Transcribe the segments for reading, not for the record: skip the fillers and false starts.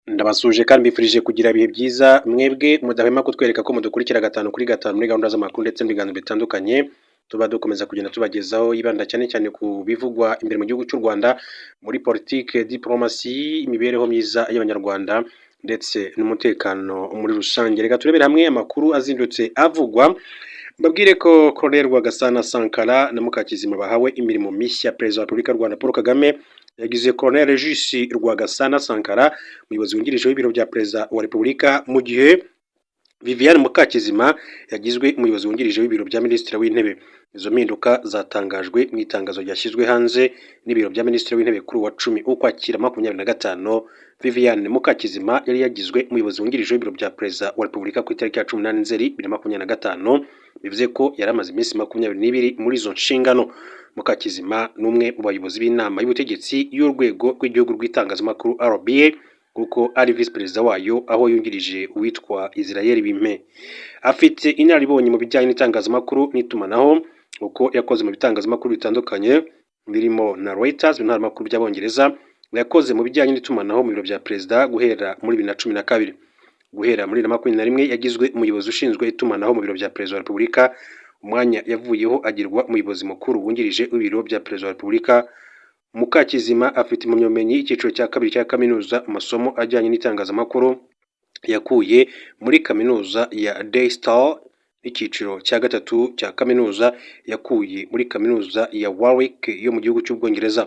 Ndabasuje kandi mbifurije kugira ibihe byiza mwebwe mudahwema kutwereka ko mudukurikira gatanu kuri gatanu muri gahunda z'amakuru ndetse n'ibiganiro bitandukanye tuba dukomeza kugenda tubagezaho yibanda cyane cyane ku bivugwa imbere mu gihugu cy'u Rwanda muri politike, diplomasi, imibereho myiza y'abanyarwanda ndetse n'umutekano muri rusange. Reka turebere hamwe amakuru azindutse avugwa. Mbabwire ko Colonel Rwagasana Sankara na Mukakizima bahawe imirimo mishya. Perezida wa Repubulika y'u Rwanda Paul Kagame yagize Colonel Regis Rwagasana Sankara umuyobozi wungirije w'ibiro bya Perezida wa Repubulika, mu gihe Viviane Mukakizima yagizwe umuyobozi wungirije w'ibiro bya Minisitiri w'Intebe. Izo mpinduka zatangajwe mu itangazo ryashyizwe hanze n'ibiro bya Minisitiri w'Intebe kuri wa 10 Ukwakira 2025. Viviane Mukakizima yari yagizwe umuyobozi wungirije w'ibiro bya Perezida wa Repubulika ku itariki ya 18 Nzeri 2025, bivuze ko yari amaze iminsi 22 muri izo nshingano. Mukakizima n'umwe mu bayobozi b'inama y'ubutegetsi y'urwego rw'igihugu rw'itangazamakuru RBA kuko ari visi perezida wayo, aho yungirije uwitwa Israel Bimpe. Afite inararibonye mu bijyanye n'itangazamakuru n'itumanaho kuko yakoze mu bitangazamakuru bitandukanye birimo na Reuters n'ibinyamakuru by'Abongereza. Yakoze mu bijyanye n'itumanaho mu biro bya perezida guhera muri 2012. Guhera muri 2021 yagizwe umuyobozi ushinzwe itumanaho mu biro bya Perezida wa Repubulika. Umwanya yavuyeho agirwa umuyobozi mukuru wungirije w'ibiro bya Perezida wa Repubulika. Mukakizima afite impamyabumenyi icyiciro cya kabiri cya kaminuza mu masomo ajyanye n'itangazamakuru yakuye muri kaminuza ya Daystar, n'icyiciro cya gatatu cya kaminuza yakuye muri kaminuza ya Warwick yo mu gihugu cy'Ubwongereza.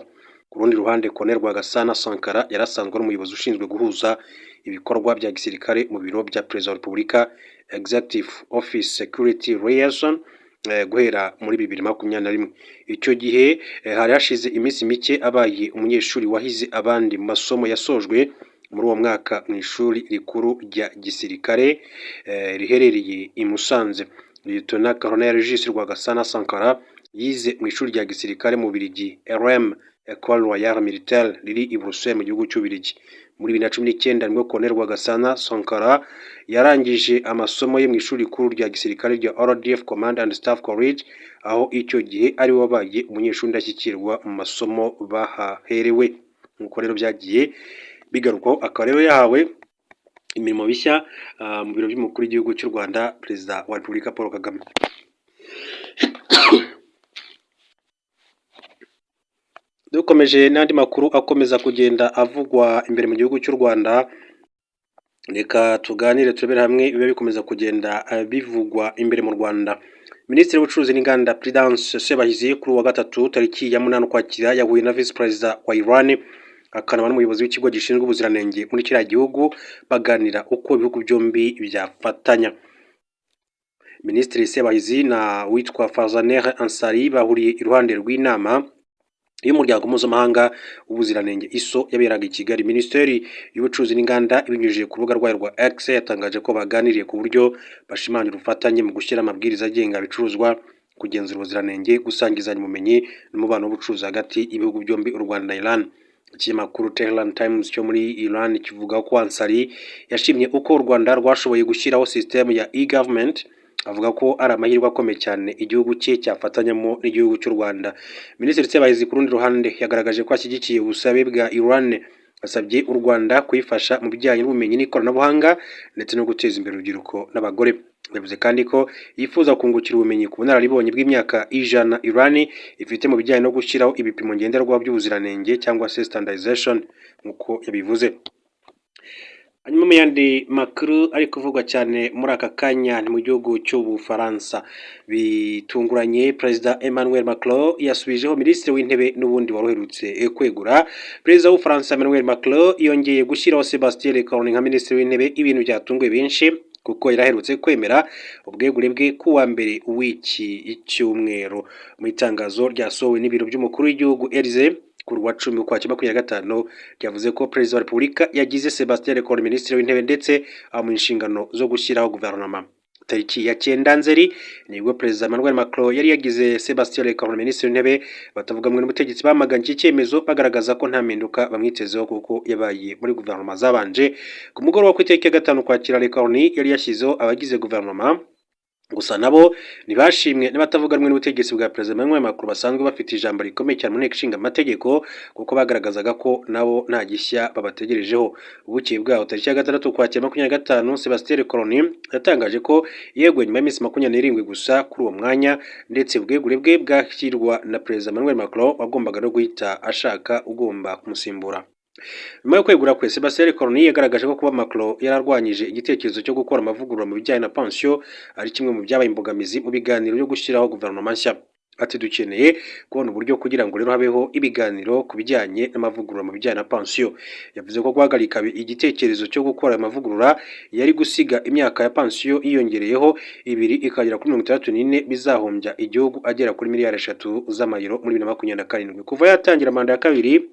Ku rundi ruhande, Colonel Rwagasana Sankara yarasanzwe ari umuyobozi ushinzwe guhuza ibikorwa bya gisirikare mu biro bya Perezida wa Repubulika, Executive Office Security Liaison, guhera muri 2021. Icyo gihe hari hashize iminsi mike abaye umunyeshuri wahize abandi mu masomo yasojwe muri uwo mwaka mu ishuri rikuru rya gisirikare riherereye i Musanze. Lieutenant Colonel Regis Rwagasana Sankara yize mu ishuri rya gisirikare mu Bubiligi, RM École Royale Militaire riri i Bruxelles mu gihugu cy'Ububiligi. Muri 2019 nibwo Colonel Rwagasana Sankara yarangije amasomo ye mu ishuri rikuru rya gisirikare rya RDF Command and Staff College, aho icyo gihe ari wabaye umunyeshuri ndashyikirwa mu masomo bahaherewe. Nk'uko rero byagiye bigarukaho, akaba rero yahawe imirimo mishya mu biro by'umukuru w'igihugu cy'u Rwanda, Perezida wa Repubulika Paul Kagame. Dukomeje n'andi makuru akomeza kugenda avugwa imbere mu gihugu cy'u Rwanda, reka tuganire turebere hamwe biba bikomeza kugenda bivugwa imbere mu Rwanda. Minisitiri w'ubucuruzi n'inganda Prudence Sebahizi kuri wa gatatu tariki ya 8 Ukwakira yahuye na visi perezida wa Iran akanaba n'umuyobozi w'ikigo gishinzwe ubuziranenge muri kiriya gihugu, baganira uko ibihugu byombi byafatanya. Minisitiri Sebahizi na witwa Farzaner Ansari bahuriye iruhande rw'inama y'umuryango mpuzamahanga w'ubuziranenge ISO yaberaga i Kigali. Minisiteri y'ubucuruzi n'inganda ibinyujije ku rubuga rwayo rwa X yatangaje ko baganiriye ku buryo bashimangira ubufatanye mu gushyira amabwiriza agenga ibicuruzwa, kugenzura ubuziranenge, gusangizanya ubumenyi n'umubano w'ubucuruzi hagati y'ibihugu byombi, u Rwanda na Iran. Ikinyamakuru Tehran Times cyo muri Iran kivuga ko Ansari yashimye uko u Rwanda rwashoboye gushyiraho system ya e-government, avuga ko ari amahirwe akomeye cyane igihugu cye cyafatanyamo n'igihugu cy'u Rwanda. Minisitiri Sebahizi ku rundi ruhande yagaragaje ko ashyigikiye ubusabe bwa Iran, asabye u Rwanda kuyifasha mu bijyanye n'ubumenyi n'ikoranabuhanga ndetse no guteza imbere urubyiruko n'abagore. Yavuze kandi ko yifuza kungukira ubumenyi ku bunararibonye bw'imyaka 100 Iran ifite mu bijyanye no gushyiraho ibipimo ngenderwaho by'ubuziranenge cyangwa se standardization nk'uko yabivuze. Hanyuma mu yandi makuru ari kuvugwa cyane muri aka kanya ni mu gihugu cy'Ubufaransa. Bitunguranye, Perezida Emmanuel Macron yasubijeho Minisitiri w'Intebe n'ubundi waruherutse kwegura. Perezida w'Ubufaransa Emmanuel Macron yongeye gushyiraho Sébastien Lecornu nka Minisitiri w'Intebe, ibintu byatunguye benshi kuko yaraherutse kwemera ubwegure bwe kuwa mbere w'iki cyumweru. Mu itangazo ryasohowe n'ibiro by'umukuru w'igihugu Élysée kuri wa 10 Ukwakira 2025 ryavuze ko Perezida wa Repubulika yagize Sébastien Lecornu Minisitiri w'Intebe ndetse mu inshingano zo gushyiraho guverinoma. Tariki ya 9 Nzeri nibwo Perezida Emmanuel Macron yari yagize Sébastien Lecornu Minisitiri w'Intebe. Batavuga mwe n'ubutegetsi bamaganye iki cyemezo bagaragaza ko nta mpinduka bamwitezeho kuko yabaye muri guverinoma zabanje. Ku mugoroba ku itariki ya 5 Ukwakira Lecornu yari yashyizeho abagize guverinoma gusa nabo ntibashimwe n'abatavuga rumwe n'ubutegetsi bwa Perezida Emmanuel Macron basanzwe bafite ijambo rikomeye cyane mu nteko ishinga amategeko kuko bagaragazaga ko nabo nta gishya babategerejeho. Bukeye bwaho tariki ya 6 Ukwakira 2025 Sébastien Lecornu yatangaje ko yeguye nyuma y'iminsi 27 gusa kuri uwo mwanya, ndetse ubwegure bwe bwakirwa na Perezida Emmanuel Macron wagombaga no guhita ashaka ugomba kumusimbura. Nyuma yo kwegura kwe, Sébastien Lecornu yagaragaje ko kuba Macron yararwanyije igitekerezo cyo gukora amavugurura mu bijyanye na pension ari kimwe mu byabaye imbogamizi mu biganiro byo gushyiraho guverinoma nshya. Ati dukeneye kubona uburyo kugira ngo rero habeho ibiganiro ku bijyanye n'amavugurura mu bijyanye na pension. Yavuze ko guhagarika igitekerezo cyo gukora amavugurura yari gusiga imyaka ya pension yiyongereyeho 2 ikagera kuri 64 bizahombya igihugu agera kuri miliyari 3 z'amayero muri 2027. Kuva yatangira manda ya kabiri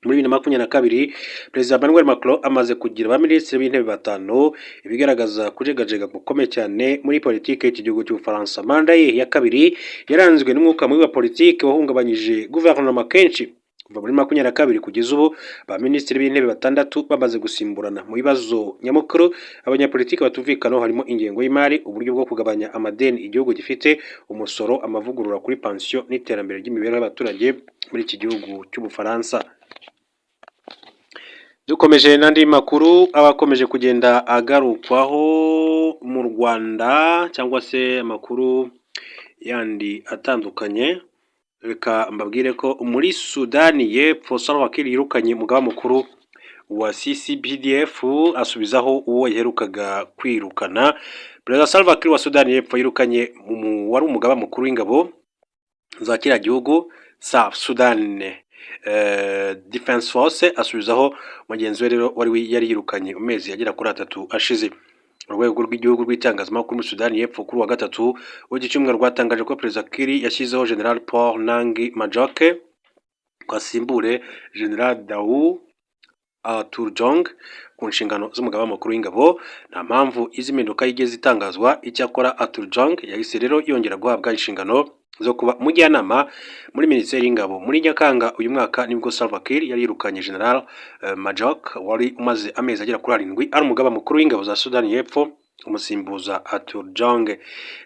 muri 2022 Perezida Emmanuel Macron amaze kugira abaminisitiri b'intebe 5, ibigaragaza kujegajega gukomeye cyane muri politike y'iki gihugu cy'Ubufaransa. Manda ye ya kabiri yaranzwe n'umwuka mubi wa politike wahungabanyije guverinoma kenshi. Kuva muri 2022 kugeza ubu abaminisitiri b'intebe 6 bamaze gusimburana. Mu bibazo nyamukuru abanyapolitike batuvukanaho harimo ingengo y'imari, uburyo bwo kugabanya amadeni igihugu gifite, umusoro, amavugurura kuri pension n'iterambere ry'imibereho y'abaturage muri iki gihugu cy'Ubufaransa. Dukomeje n'andi makuru abakomeje kugenda agarukwaho mu Rwanda cyangwa se amakuru yandi atandukanye, reka mbabwire ko muri Sudani y'Epfo Salva Kiir yirukanye umugaba mukuru wa CCBDF asubizaho uwo yaherukaga kwirukana. Perezida Salva Kiir wa Sudani y'Epfo yirukanye wari umugaba mukuru w'ingabo za kiriya gihugu South Sudan Defense Force, asubizaho mugenzi we rero wari yari yirukanye umezi agera kuri 3 ashize. Urwego rw'igihugu rw'itangazamakuru muri Sudani y'Epfo kuri wa 3 w'igicumweru rwatangaje ko Perezida Kiir yashyizeho General Paul Nangi Majoke kwasimbure General Dau Turjong ku nshingano z'umugaba mukuru w'ingabo. Nta mpamvu izi mpinduka yigeze itangazwa. Icyakora Turjong yahise rero yongera guhabwa inshingano zo kuba umujyanama muri Minisiteri y'Ingabo. Muri Nyakanga uyu mwaka nibwo Salva Kiir yari yirukanye General Majok wari umaze amezi agera kuri 7 ari umugaba mukuru w'ingabo za Sudani y'Epfo, umusimbuza Turjong.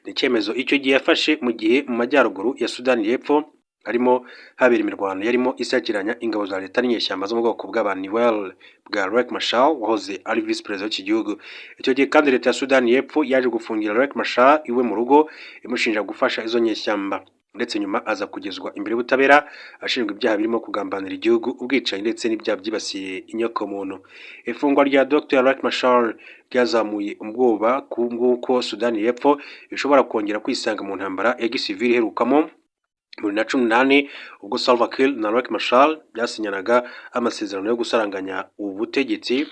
Ni icyemezo icyo gihe yafashe mu gihe mu majyaruguru ya Sudani y'Epfo harimo habera imirwano yarimo isakiranya ingabo za leta n'inyeshyamba zo mu bwoko bw'Abaniwel bwa Riek Machar wahoze ari vice president w'iki gihugu. Icyo gihe kandi leta ya Sudani y'Epfo yaje gufungira Riek Machar iwe mu rugo imushinja gufasha izo nyeshyamba, ndetse nyuma aza kugezwa imbere y'ubutabera ashinjwa ibyaha birimo kugambanira igihugu, ubwicanyi ndetse n'ibyaha byibasiye inyokomuntu. Ifungwa rya Dr Riek Machar ryazamuye ubwoba kuko Sudani y'Epfo ishobora kongera kwisanga mu ntambara ya gisivili iherukamo muri 2018 ubwo Salva Kiir na Riek Machar byasinyanaga amasezerano yo gusaranganya ubutegetsi.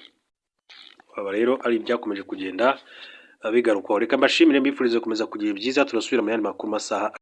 Aba rero ari byakomeje kugenda bigarukwaho. Reka mbashimire mbifurize gukomeza kugira byiza, turasubira mu yandi makuru masaha.